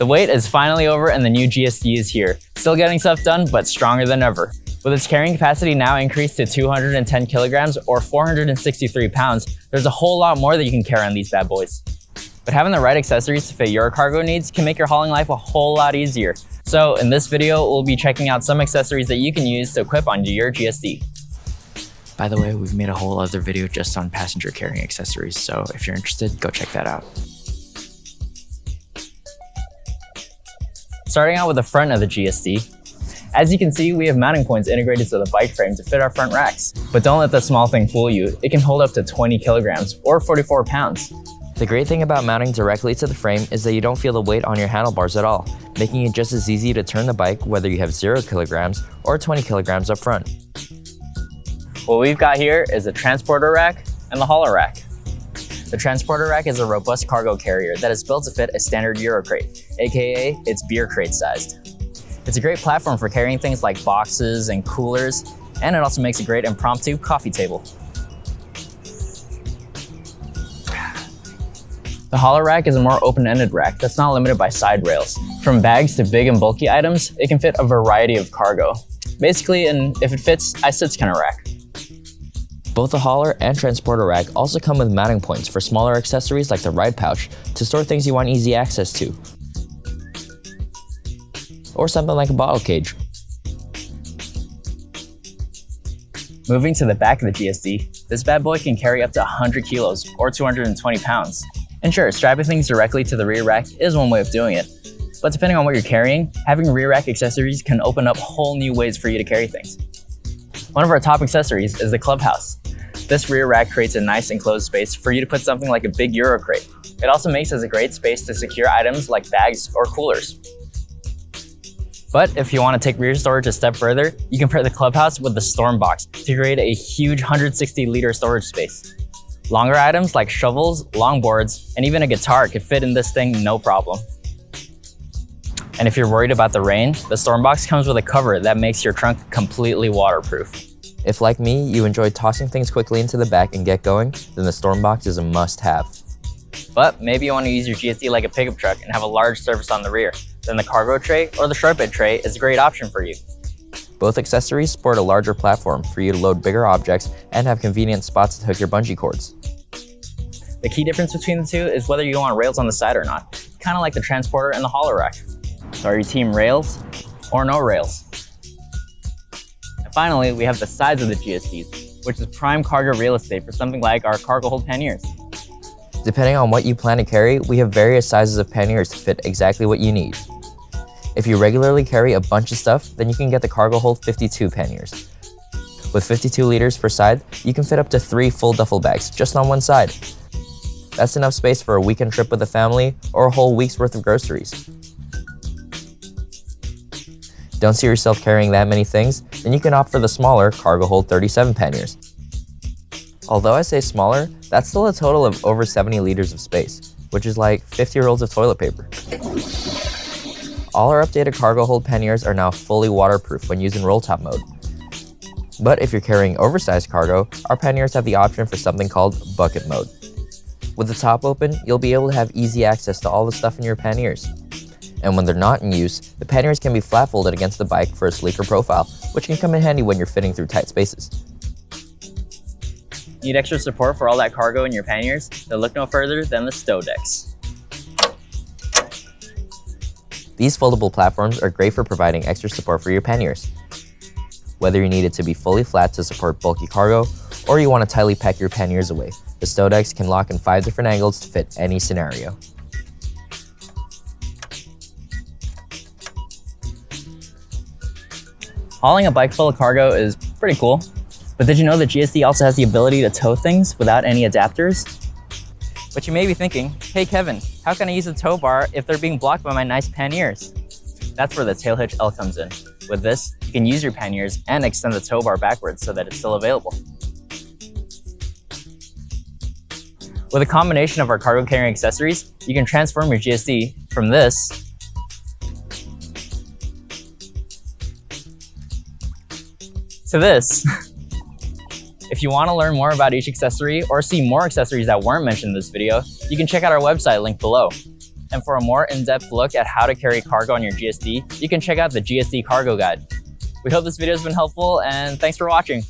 The wait is finally over and the new GSD is here. Still getting stuff done, but stronger than ever. With its carrying capacity now increased to 210 kilograms or 463 pounds, there's a whole lot more that you can carry on these bad boys. But having the right accessories to fit your cargo needs can make your hauling life a whole lot easier. So in this video, we'll be checking out some accessories that you can use to equip onto your GSD. By the way, we've made a whole other video just on passenger carrying accessories, so if you're interested, go check that out. Starting out with the front of the GSD. As you can see, we have mounting points integrated to the bike frame to fit our front racks. But don't let the small thing fool you. It can hold up to 20 kilograms or 44 pounds. The great thing about mounting directly to the frame is that you don't feel the weight on your handlebars at all, making it just as easy to turn the bike whether you have 0 kilograms or 20 kilograms up front. What we've got here is a transporter rack and the hauler rack. The transporter rack is a robust cargo carrier that is built to fit a standard Euro crate, aka it's beer crate sized. It's a great platform for carrying things like boxes and coolers, and it also makes a great impromptu coffee table. The hauler rack is a more open-ended rack that's not limited by side rails. From bags to big and bulky items, it can fit a variety of cargo. Basically, and if it fits, I sits kind of rack. Both the hauler and transporter rack also come with mounting points for smaller accessories like the ride pouch to store things you want easy access to, or something like a bottle cage. Moving to the back of the GSD, this bad boy can carry up to 100 kilos or 220 pounds. And sure, strapping things directly to the rear rack is one way of doing it. But depending on what you're carrying, having rear rack accessories can open up whole new ways for you to carry things. One of our top accessories is the clubhouse. This rear rack creates a nice enclosed space for you to put something like a big Euro crate. It also makes as a great space to secure items like bags or coolers. But if you want to take rear storage a step further, you can pair the clubhouse with the storm box to create a huge 160-liter storage space. Longer items like shovels, longboards, and even a guitar could fit in this thing no problem. And if you're worried about the rain, the storm box comes with a cover that makes your trunk completely waterproof. If, like me, you enjoy tossing things quickly into the back and get going, then the storm box is a must-have. But maybe you want to use your GSD like a pickup truck and have a large surface on the rear. Then the cargo tray or the short bed tray is a great option for you. Both accessories sport a larger platform for you to load bigger objects and have convenient spots to hook your bungee cords. The key difference between the two is whether you go on rails on the side or not, kind of like the transporter and the hauler rack. So are you team rails or no rails? And finally, we have the sides of the GSDs, which is prime cargo real estate for something like our cargo hold panniers. Depending on what you plan to carry, we have various sizes of panniers to fit exactly what you need. If you regularly carry a bunch of stuff, then you can get the Cargo Hold 52 panniers. With 52 liters per side, you can fit up to 3 full duffel bags just on one side. That's enough space for a weekend trip with a family or a whole week's worth of groceries. Don't see yourself carrying that many things? Then you can opt for the smaller Cargo Hold 37 panniers. Although I say smaller, that's still a total of over 70 liters of space, which is like 50 rolls of toilet paper. All our updated cargo hold panniers are now fully waterproof when used in roll top mode. But if you're carrying oversized cargo, our panniers have the option for something called bucket mode. With the top open, you'll be able to have easy access to all the stuff in your panniers. And when they're not in use, the panniers can be flat folded against the bike for a sleeker profile, which can come in handy when you're fitting through tight spaces. Need extra support for all that cargo in your panniers? Then look no further than the stow decks. These foldable platforms are great for providing extra support for your panniers. Whether you need it to be fully flat to support bulky cargo, or you want to tightly pack your panniers away, the stow decks can lock in 5 different angles to fit any scenario. Hauling a bike full of cargo is pretty cool, but did you know that GSD also has the ability to tow things without any adapters? But you may be thinking, hey Kevin, how can I use a tow bar if they're being blocked by my nice panniers? That's where the tail hitch L comes in. With this, you can use your panniers and extend the tow bar backwards so that it's still available. With a combination of our cargo carrying accessories, you can transform your GSD from this to this. If you want to learn more about each accessory or see more accessories that weren't mentioned in this video, you can check out our website linked below. And for a more in-depth look at how to carry cargo on your GSD, you can check out the GSD Cargo Guide. We hope this video has been helpful, and thanks for watching.